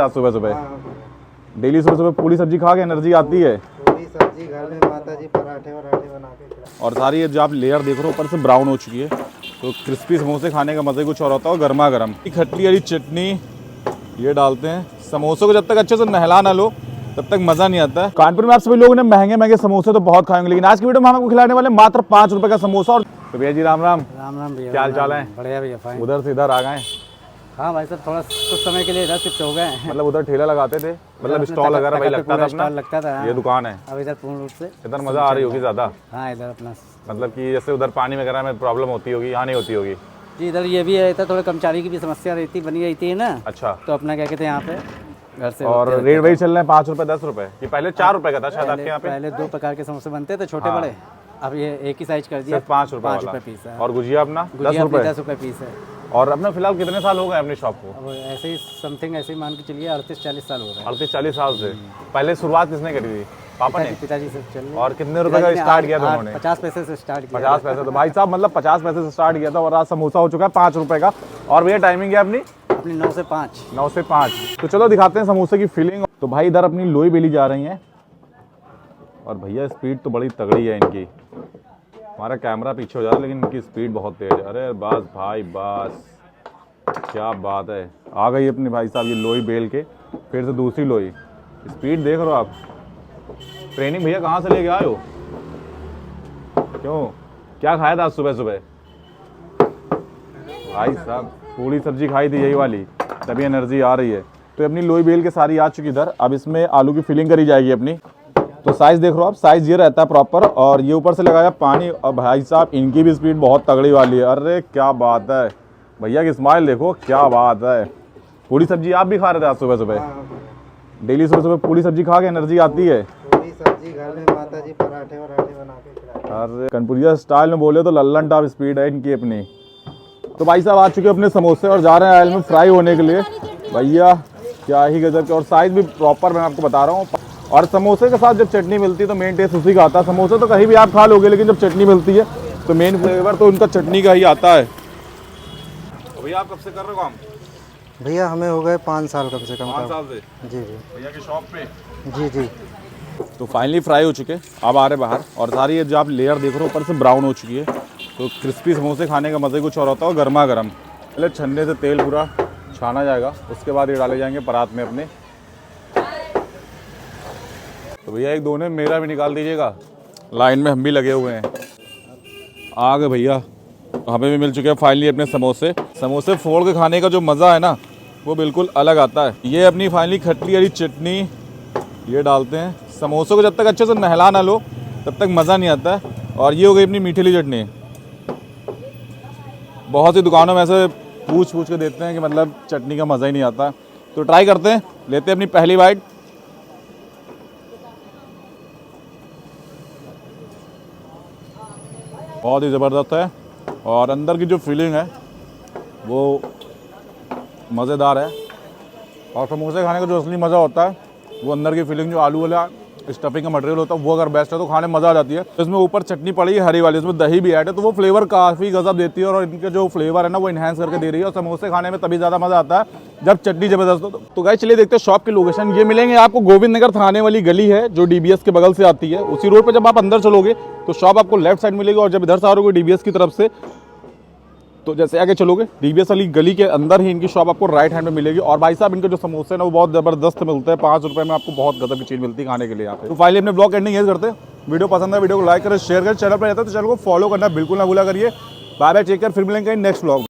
सुबह सुबह डेली सुबह सुबह पूरी सब्जी खा के एनर्जी आती है। पूरी सब्जी घर में माता जी पराठे वराठे बना के और सारी ये जो आप लेयर देख रहे हो ऊपर से ब्राउन हो चुकी है, तो क्रिस्पी समोसे खाने का मज़ा ही कुछ और होता है। गर्मा गर्म खट्टी वाली चटनी ये डालते हैं। समोसों को जब तक अच्छे से नहला ना लो तब तक मज़ा नहीं आता है। कानपुर में आप सभी लोगों ने महंगे महंगे समोसे तो बहुत खाएंगे, लेकिन आज की वीडियो में हम आपको खिलाने वाले मात्र 5 रुपए का समोसा। और तो भैया जी राम राम। राम राम भैया। क्या हाल चाल है? बढ़िया भैया फाइन। उधर से इधर आ गए? हाँ भाई साहब थोड़ा कुछ समय के लिए इधर शिफ्ट हो गए हैं। मतलब उधर ठेला लगाते थे, मतलब स्टॉल वगैरह भाई लगता था अपना? लगता था। ये दुकान है अब इधर पूर्ण रूप से इधर मज़ा आ रही होगी ज़्यादा? हाँ इधर अपना मतलब कि जैसे उधर पानी वगैरह में प्रॉब्लम होती होगी, यहाँ नहीं होती होगी? जी इधर ये भी रहता, थोड़ा कर्मचारी की भी समस्या रहती बनी रहती है ना। अच्छा, तो अपना क्या कहते हैं यहाँ पे घर से। और रेट वही चल रहे हैं 5 रुपए 10 रुपए? ये पहले 4 रुपए का था शायद आपके यहाँ पे? पहले 2 प्रकार के समोसे बनते थे, छोटे बड़े। अब ये एक ही साइज कर दिया, सिर्फ 5 रुपए 5 वाला। रुपए पीस है। और गुजिया अपना 10 रुपए? 10 रुपए पीस है। और अपने फिलहाल कितने साल हो गए अपनी शॉप को? अब ऐसे ही समथिंग ऐसे ही मान के चलिए 38-40 साल हो गए। 38-40 साल से? पहले शुरुआत किसने करी थी? पापा ने? पिताजी से चल रही है। और कितने रुपए का स्टार्ट किया था उन्होंने? 50 पैसे से स्टार्ट किया। 50 पैसे? तो भाई साहब मतलब 50 पैसे से स्टार्ट किया था और आज समोसा हो चुका है 5 रुपए का। और भैया टाइमिंग है अपनी? अपनी 9 से 5। 9 से 5। तो चलो दिखाते हैं समोसे की फीलिंग। तो भाई इधर अपनी लोई बेली जा रही है और भैया स्पीड तो बड़ी तगड़ी है इनकी। हमारा कैमरा पीछे हो जा रहा है लेकिन इनकी स्पीड बहुत तेज है। अरे बस भाई बस, क्या बात है। आ गई अपनी भाई साहब ये लोई बेल के, फिर से दूसरी लोई। स्पीड देख रहे हो आप? ट्रेनिंग भैया कहाँ से लेके आए हो? क्यों, क्या खाया था आज सुबह सुबह? भाई साहब पूरी सब्जी खाई थी यही वाली, तभी एनर्जी आ रही है। तो अपनी लोई बेल के सारी आ चुकी इधर। अब इसमें आलू की फिलिंग करी जाएगी अपनी। तो साइज़ देख रहे हो आप, साइज़ ये रहता है प्रॉपर। और ये ऊपर से लगाया पानी। और भाई साहब इनकी भी स्पीड बहुत तगड़ी वाली है। अरे क्या बात है, भैया की स्माइल देखो, क्या बात है। पूरी सब्जी आप भी खा रहे थे आज सुबह सुबह? डेली सुबह सुबह पूरी सब्जी खा के एनर्जी आती है। पूरी सब्जी घर में माता जी पराठे वराठे बना के खिलाते हैं। अरे कनपुरिया स्टाइल में बोले तो लल्लन टॉप स्पीड है इनकी अपनी। तो भाई साहब आ चुके अपने समोसे और जा रहे हैं ऑयल में फ्राई होने के लिए। भैया क्या ही गजब के, और साइज़ भी प्रॉपर मैं आपको बता रहा हूँ। और समोसे के साथ जब चटनी मिलती है तो मेन टेस्ट उसी का आता है। समोसे तो कहीं भी आप खा लोगे, लेकिन जब चटनी मिलती है तो मेन फ्लेवर तो उनका चटनी का ही आता है। तो भैया आप कब से कर रहे हो काम? भैया हमें हो गए 5 साल कम से कम। 5 साल से? जी जी भैया की शॉप पे? जी जी। तो फाइनली फ्राई हो चुके, अब आ रहे बाहर। और सारी ये जो आप लेयर देख रहे हो ऊपर से ब्राउन हो चुकी है, तो क्रिस्पी समोसे खाने का मज़ा ही कुछ और होता है। गर्मा गर्म पहले छन्ने से तेल पूरा छाना जाएगा, उसके बाद ये डाले जाएंगे परात में अपने। तो भैया एक दोने मेरा भी निकाल दीजिएगा, लाइन में हम भी लगे हुए हैं। आ गए भैया, हमें भी मिल चुके हैं फाइनली अपने समोसे। समोसे फोड़ के खाने का जो मज़ा है ना वो बिल्कुल अलग आता है। ये अपनी फाइनली खट्टी वाली चटनी ये डालते हैं। समोसों को जब तक अच्छे से नहला ना लो तब तक मज़ा नहीं आता है। और ये हो गई अपनी मीठी वाली चटनी। बहुत सी दुकानों में ऐसे पूछ के देते हैं कि मतलब चटनी का मज़ा ही नहीं आता। तो ट्राई करते हैं, लेते हैं अपनी पहली बाइट। बहुत ही ज़बरदस्त है और अंदर की जो फीलिंग है वो मज़ेदार है। और समोसे खाने का जो असली मज़ा होता है वो अंदर की फीलिंग, जो आलू वाला स्टफिंग का मटेरियल होता है वो अगर बेस्ट है तो खाने में मज़ा आ जाती है। तो इसमें ऊपर चटनी पड़ी है हरी वाली, इसमें दही भी ऐड है, तो वो फ्लेवर काफ़ी गजब देती है। और इनके जो फ्लेवर है ना वो इन्हेंस करके दे रही है। और समोसे खाने में तभी ज़्यादा मज़ा आता है जब चटनी ज़बरदस्त हो। तो गाइस चलिए देखते हैं शॉप की लोकेशन। ये मिलेंगे आपको गोविंद नगर थाने वाली गली है जो DBS के बगल से आती है। उसी रोड पर जब आप अंदर चलोगे तो शॉप आपको लेफ्ट साइड मिलेगी। और जब इधर से आ रहे हो DBS की तरफ से तो जैसे आगे चलोगे DBS वाली गली के अंदर ही इनकी शॉप आपको राइट हैंड में मिलेगी। और भाई साहब इनके जो समोसे ना वो बहुत ज़बरदस्त मिलते हैं। 5 रुपए में आपको बहुत गजब की चीज़ मिलती है खाने के लिए यहाँ पे। तो फाइनली अपने ब्लॉग एंडिंग ये करते हैं। वीडियो पसंद है वीडियो को लाइक करें, शेयर करें। चैनल पर रहता है तो चैनल को फॉलो करना बिल्कुल ना भूला करिए। बाय बाय, टेक केयर, फिर मिलेंगे नेक्स्ट ब्लॉग।